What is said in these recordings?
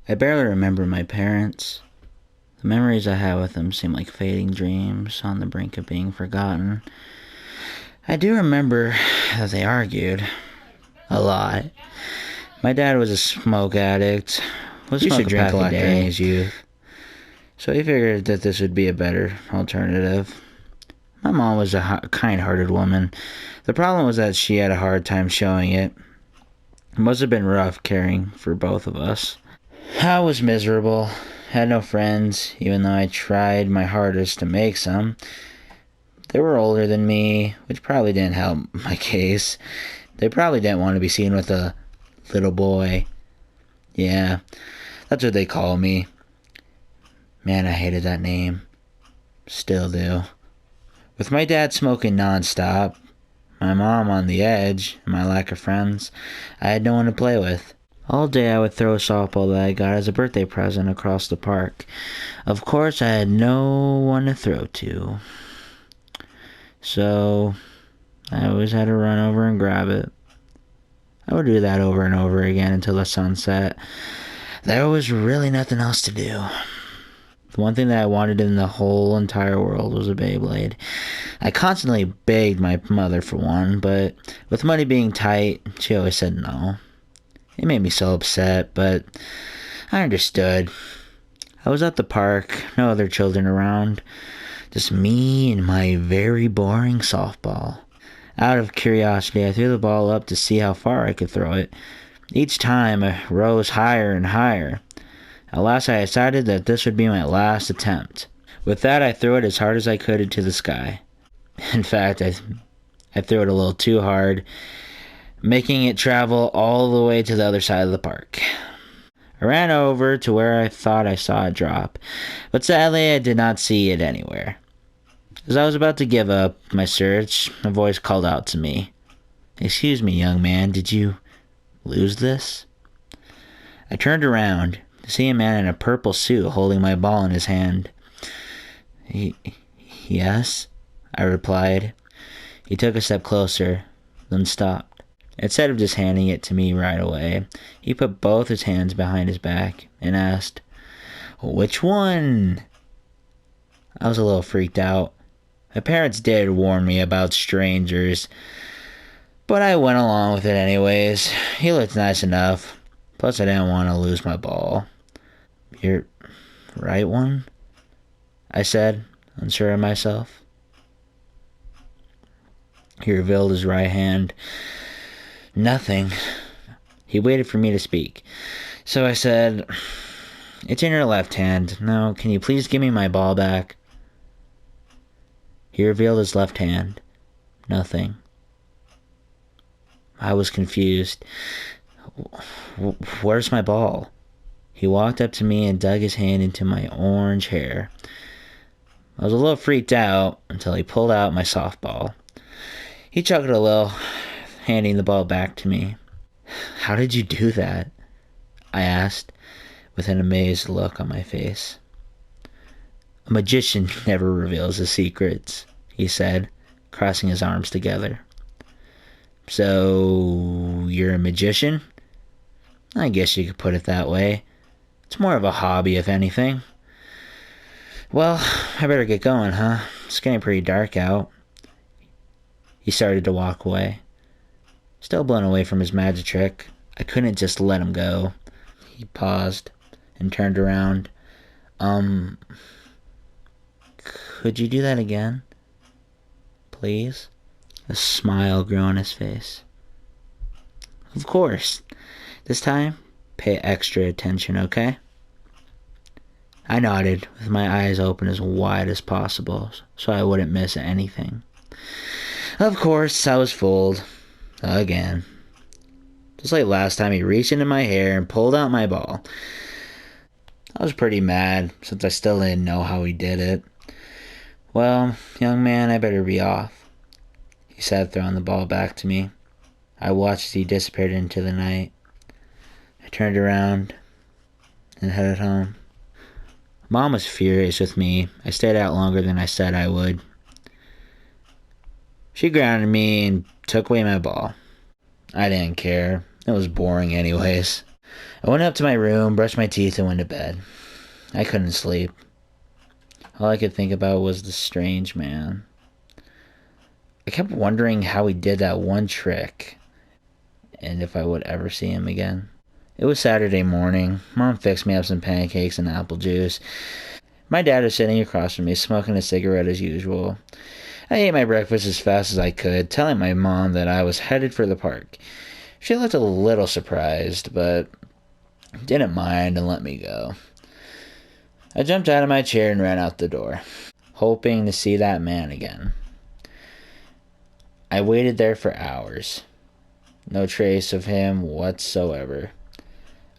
I barely remember my parents. The memories I have with them seem like fading dreams on the brink of being forgotten. I do remember that they argued. A lot. My dad was a smoke addict. Would smoke a pack a day during his youth. So he figured that this would be a better alternative. My mom was a kind-hearted woman. The problem was that she had a hard time showing it. It must have been rough caring for both of us. I was miserable. Had no friends, even though I tried my hardest to make some. They were older than me, which probably didn't help my case. They probably didn't want to be seen with a little boy. Yeah, that's what they call me. Man, I hated that name. Still do. With my dad smoking nonstop, my mom on the edge, and my lack of friends, I had no one to play with. All day I would throw a softball that I got as a birthday present across the park. Of course, I had no one to throw to. So, I always had to run over and grab it. I would do that over and over again until the sun set. There was really nothing else to do. The one thing that I wanted in the whole entire world was a Beyblade. I constantly begged my mother for one, but with money being tight, she always said no. It made me so upset, but I understood. I was at the park, no other children around, just me and my very boring softball. Out of curiosity, I threw the ball up to see how far I could throw it. Each time, I rose higher and higher. At last, I decided that this would be my last attempt. With that, I threw it as hard as I could into the sky. In fact, I threw it a little too hard, making it travel all the way to the other side of the park. I ran over to where I thought I saw it drop, but sadly I did not see it anywhere. As I was about to give up my search, a voice called out to me. "Excuse me, young man, did you lose this?" I turned around to see a man in a purple suit holding my ball in his hand. Yes, I replied. He took a step closer, then stopped. Instead of just handing it to me right away, he put both his hands behind his back and asked, "Which one?" I was a little freaked out. My parents did warn me about strangers, but I went along with it anyways. He looked nice enough. Plus, I didn't want to lose my ball. "Your right one?" I said, unsure of myself. He revealed his right hand. "Nothing." He waited for me to speak. So I said, "It's in your left hand. Now, can you please give me my ball back?" He revealed his left hand. Nothing. I was confused. "Where's my ball?" He walked up to me and dug his hand into my orange hair. I was a little freaked out until he pulled out my softball. He chuckled a little, handing the ball back to me. "How did you do that?" I asked, with an amazed look on my face. "A magician never reveals his secrets," he said, crossing his arms together. "So, you're a magician?" "I guess you could put it that way. It's more of a hobby, if anything." "Well, I better get going, huh? It's getting pretty dark out." He started to walk away. Still blown away from his magic trick, I couldn't just let him go. He paused and turned around. Could you do that again? Please?" A smile grew on his face. "Of course. This time, pay extra attention, okay?" I nodded, with my eyes open as wide as possible, so I wouldn't miss anything. Of course, I was fooled. Again. Just like last time, he reached into my hair and pulled out my ball. I was pretty mad, since I still didn't know how he did it. "Well, young man, I better be off," he said, throwing the ball back to me. I watched as he disappeared into the night. I turned around and headed home. Mom was furious with me. I stayed out longer than I said I would. She grounded me and took away my ball. I didn't care. It was boring anyways. I went up to my room, brushed my teeth, and went to bed. I couldn't sleep. All I could think about was the strange man. I kept wondering how he did that one trick, and if I would ever see him again. It was Saturday morning. Mom fixed me up some pancakes and apple juice. My dad was sitting across from me, smoking a cigarette as usual. I ate my breakfast as fast as I could, telling my mom that I was headed for the park. She looked a little surprised, but didn't mind and let me go. I jumped out of my chair and ran out the door, hoping to see that man again. I waited there for hours. No trace of him whatsoever.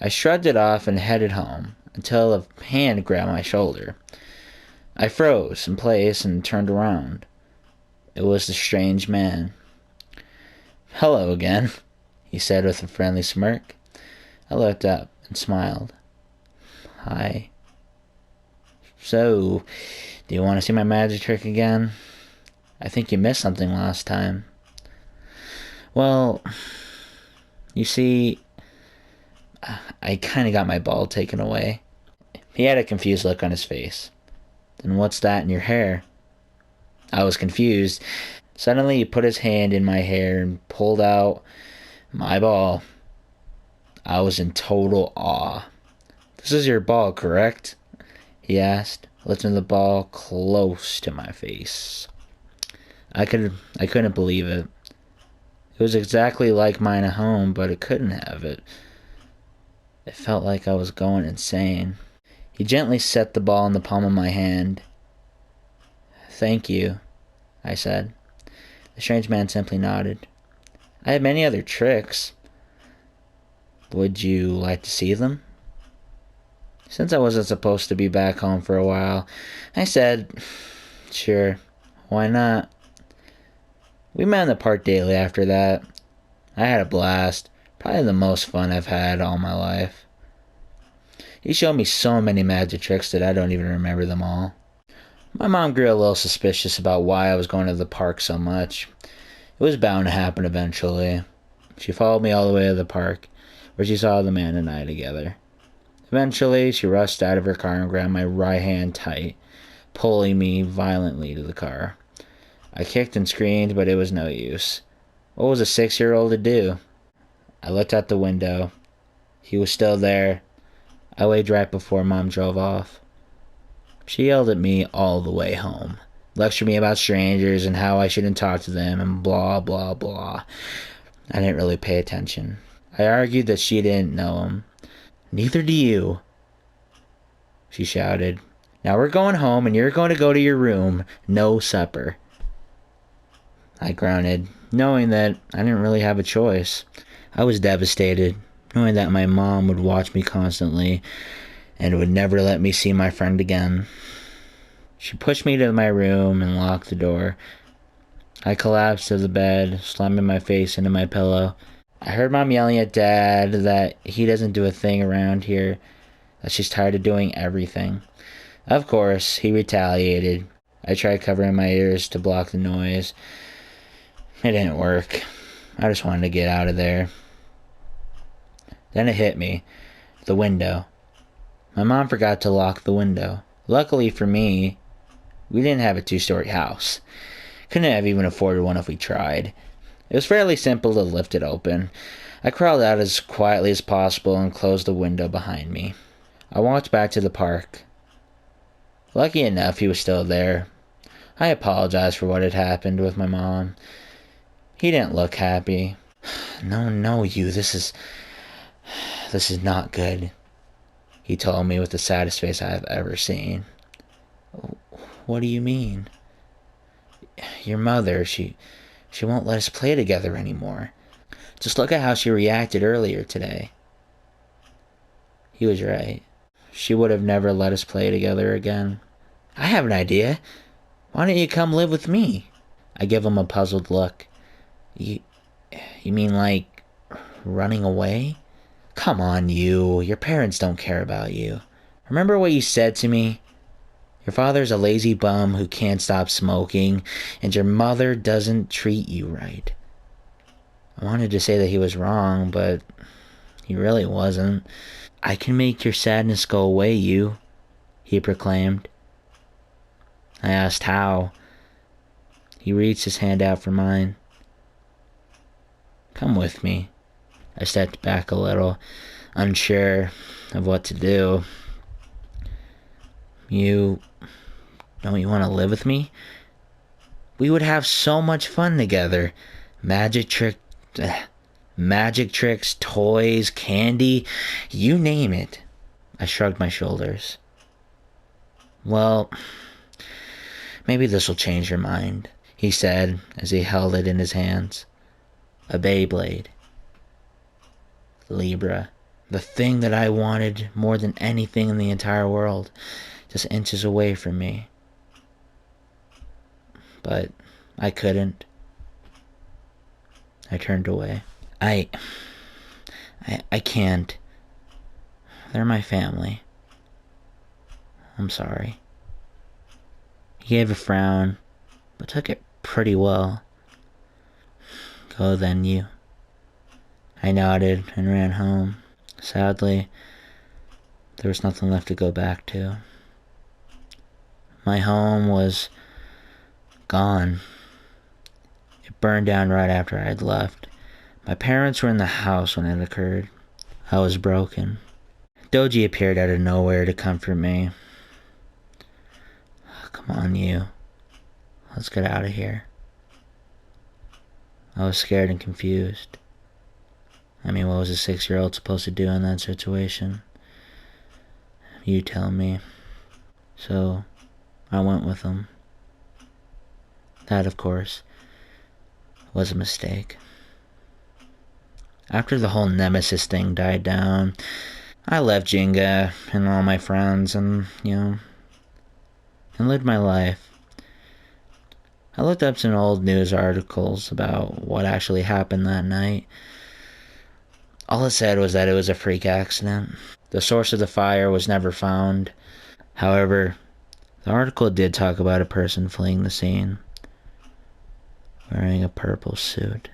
I shrugged it off and headed home until a hand grabbed my shoulder. I froze in place and turned around. It was the strange man. "Hello again," he said with a friendly smirk. I looked up and smiled. "Hi. So, do you want to see my magic trick again? I think you missed something last time." "Well, you see, I kind of got my ball taken away." He had a confused look on his face. "Then what's that in your hair?" I was confused. Suddenly he put his hand in my hair and pulled out my ball. I was in total awe. "This is your ball, correct?" he asked, lifting the ball close to my face. I couldn't believe it. It was exactly like mine at home, but it couldn't have it. It felt like I was going insane. He gently set the ball in the palm of my hand. "Thank you," I said. The strange man simply nodded. "I have many other tricks. Would you like to see them?" Since I wasn't supposed to be back home for a while, I said, "Sure, why not?" We met in the park daily after that. I had a blast, probably the most fun I've had all my life. He showed me so many magic tricks that I don't even remember them all. My mom grew a little suspicious about why I was going to the park so much. It was bound to happen eventually. She followed me all the way to the park, where she saw the man and I together. Eventually, she rushed out of her car and grabbed my right hand tight, pulling me violently to the car. I kicked and screamed, but it was no use. What was a 6-year-old to do? I looked out the window. He was still there. I waved right before Mom drove off. She yelled at me all the way home, lectured me about strangers and how I shouldn't talk to them and blah, blah, blah. I didn't really pay attention. I argued that she didn't know him. "Neither do you," she shouted. "Now we're going home and you're going to go to your room. No supper." I grunted, knowing that I didn't really have a choice. I was devastated, knowing that my mom would watch me constantly and would never let me see my friend again. She pushed me to my room and locked the door. I collapsed to the bed, slamming my face into my pillow. I heard Mom yelling at Dad that he doesn't do a thing around here, that she's tired of doing everything. Of course, he retaliated. I tried covering my ears to block the noise. It didn't work. I just wanted to get out of there. Then it hit me. The window. My mom forgot to lock the window. Luckily for me, we didn't have a 2-story house. Couldn't have even afforded one if we tried. It was fairly simple to lift it open. I crawled out as quietly as possible and closed the window behind me. I walked back to the park. Lucky enough, he was still there. I apologized for what had happened with my mom. He didn't look happy. No, you, this is not good," he told me with the saddest face I have ever seen. "What do you mean?" "Your mother, she won't let us play together anymore. Just look at how she reacted earlier today." He was right. She would have never let us play together again. "I have an idea. Why don't you come live with me?" I give him a puzzled look. You mean like running away?" "Come on, you. Your parents don't care about you. Remember what you said to me? Your father's a lazy bum who can't stop smoking, and your mother doesn't treat you right." I wanted to say that he was wrong, but He really wasn't. I can make your sadness go away, he proclaimed. I asked how. He reached his hand out for mine. Come with me. I stepped back a little, unsure of what to do. Don't you want to live with me? We would have so much fun together. Magic trick, magic tricks, toys, candy, you name it. I shrugged my shoulders. Well, maybe this will change your mind, he said as he held it in his hands. A Beyblade. Libra. The thing that I wanted more than anything in the entire world, just inches away from me. But I couldn't. I turned away. I can't. They're my family. I'm sorry. He gave a frown, but took it pretty well. Go then, you. I nodded and ran home. Sadly, there was nothing left to go back to. My home was gone. It burned down right after I had left. My parents were in the house when it occurred. I was broken. Doji appeared out of nowhere to comfort me. Come on, you. Let's get out of here. I was scared and confused. I mean, what was a 6-year-old supposed to do in that situation? You tell me. So, I went with him. That, of course, was a mistake. After the whole Nemesis thing died down, I left Jenga and all my friends and lived my life. I looked up some old news articles about what actually happened that night. All it said was that it was a freak accident. The source of the fire was never found. However, the article did talk about a person fleeing the scene, wearing a purple suit.